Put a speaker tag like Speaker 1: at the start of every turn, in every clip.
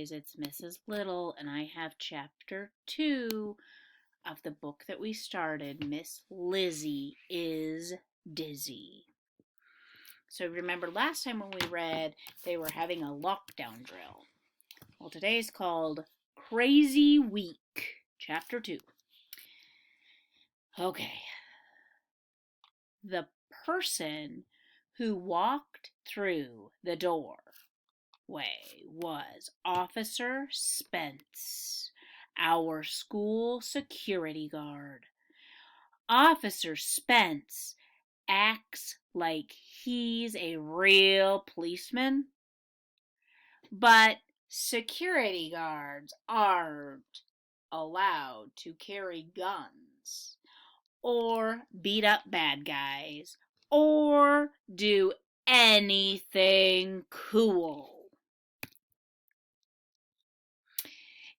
Speaker 1: guys. It's Mrs. Little, and I have chapter 2 of the book that we started, Miss Lizzie is Dizzy. So remember last time when we read, they were having a lockdown drill. Well, today is called Crazy Week, chapter 2. Okay. The person who walked through the doorway was Officer Spence, our school security guard. Officer Spence acts like he's a real policeman, but security guards aren't allowed to carry guns or beat up bad guys or do anything cool.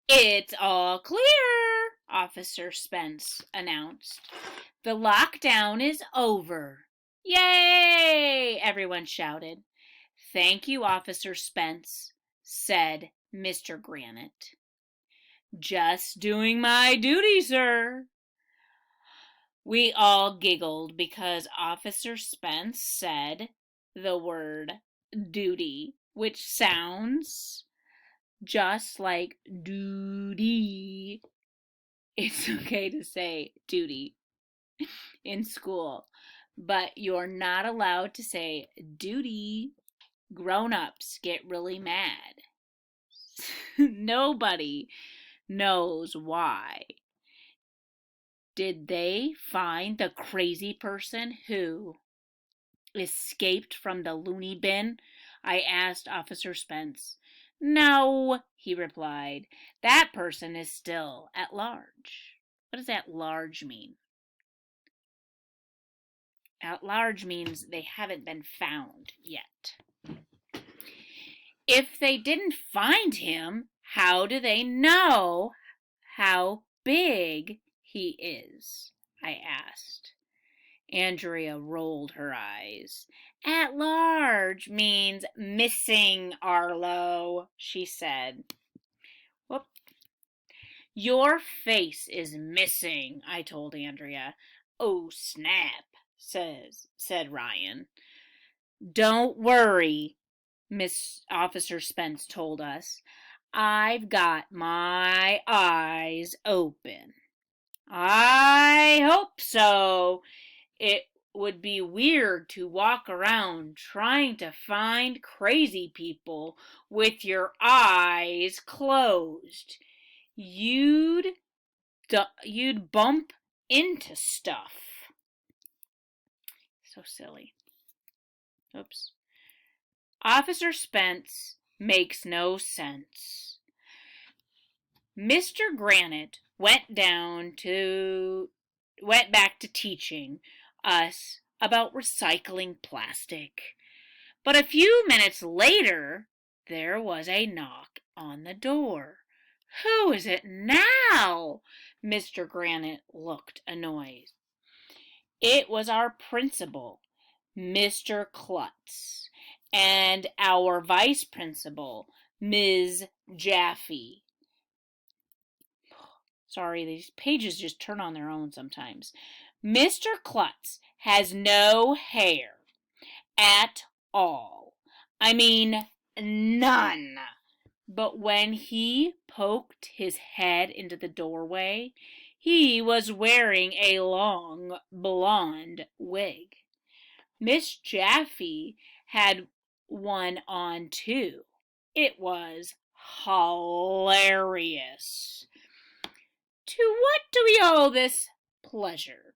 Speaker 1: It's all clear, Officer Spence announced. The lockdown is over. Yay! Everyone shouted. Thank you, Officer Spence, said Mr. Granite. Just doing my duty, sir. We all giggled because Officer Spence said the word duty, which sounds just like duty. It's okay to say duty in school, but you're not allowed to say duty. Grown-ups get really mad. Nobody knows why. Did they find the crazy person who escaped from the loony bin? I asked Officer Spence. No, he replied. That person is still at large. What does at large mean? At large means they haven't been found yet. If they didn't find him, how do they know how big he is? I asked. Andrea rolled her eyes. At large means missing, Arlo, she said. Whoop. Your face is missing, I told Andrea. Oh, snap, said Ryan. Don't worry, Miss Officer Spence told us. I've got my eyes open. I hope so. It would be weird to walk around trying to find crazy people with your eyes closed. You'd bump into stuff. So silly. Oops. Officer Spence makes no sense. Mr. Granite went back to teaching us about recycling plastic. But a few minutes later, there was a knock on the door. Who is it now? Mr. Granite looked annoyed. It was our principal, Mr. Klutz, and our vice principal, Ms. Jaffe. Sorry, these pages just turn on their own sometimes. Mr. Klutz has no hair at all. I mean, none. But when he poked his head into the doorway, he was wearing a long blonde wig. Miss Jaffe had one on too. It was hilarious. To what do we owe this pleasure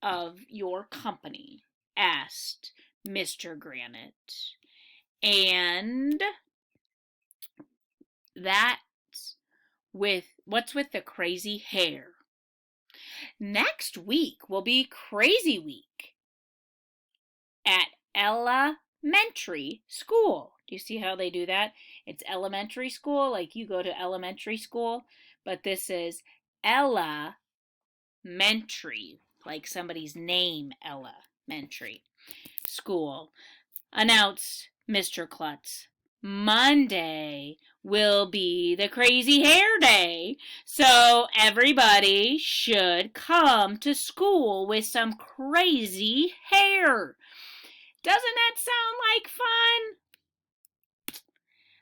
Speaker 1: of your company? Asked Mr. Granite. And that's what's with the crazy hair? Next week will be Crazy Week at elementary school. Do you see how they do that? It's elementary school, like you go to elementary school, but this is elementary, like somebody's name, elementary school, announced Mr. Klutz. Monday will be the crazy hair day, so everybody should come to school with some crazy hair. Doesn't that sound like fun?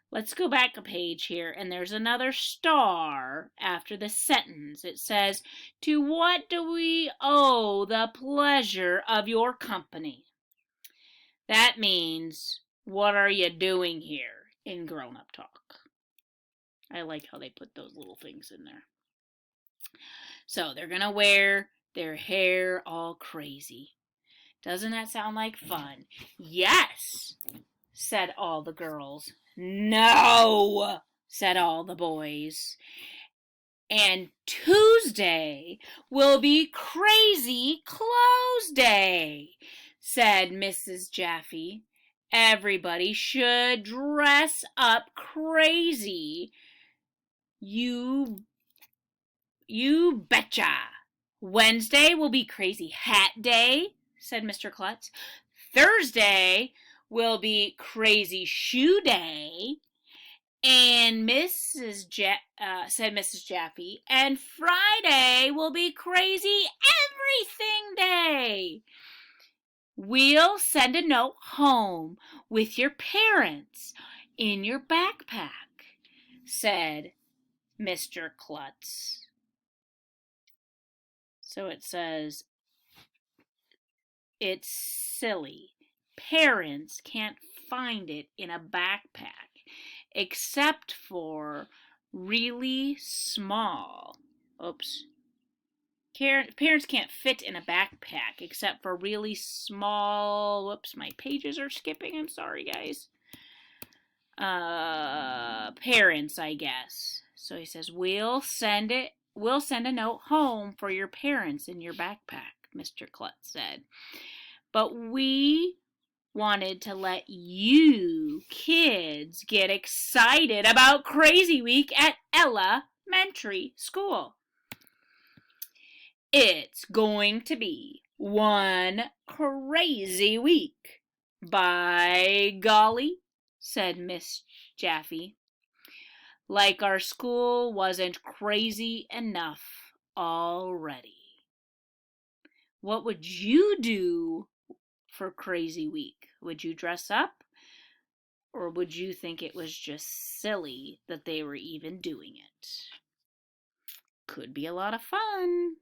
Speaker 1: Let's go back a page here, and there's another star after the sentence. It says, "To what do we owe the pleasure of your company?" That means, what are you doing here in grown-up talk? I like how they put those little things in there. So they're going to wear their hair all crazy. Doesn't that sound like fun? Yes, said all the girls. No, said all the boys. And Tuesday will be Crazy Clothes Day, said Mrs. Jaffe. Everybody should dress up crazy. You betcha. Wednesday will be Crazy Hat Day, said Mr. Klutz. Thursday will be Crazy Shoe Day, and said Mrs. Jaffe. And Friday will be Crazy Everything Day. We'll send a note home with your parents in your backpack, said Mr. Klutz. So it says, it's silly. Parents can't find it in a backpack except for really small. Parents can't fit in a backpack except for really small. My pages are skipping. I'm sorry, guys. Parents, I guess. So he says, we'll send a note home for your parents in your backpack, Mr. Klutz said. But we wanted to let you kids get excited about Crazy Week at elementary school. It's going to be one crazy week. By golly, said Miss Jaffe. Like our school wasn't crazy enough already. What would you do for Crazy Week? Would you dress up? Or would you think it was just silly that they were even doing it? Could be a lot of fun.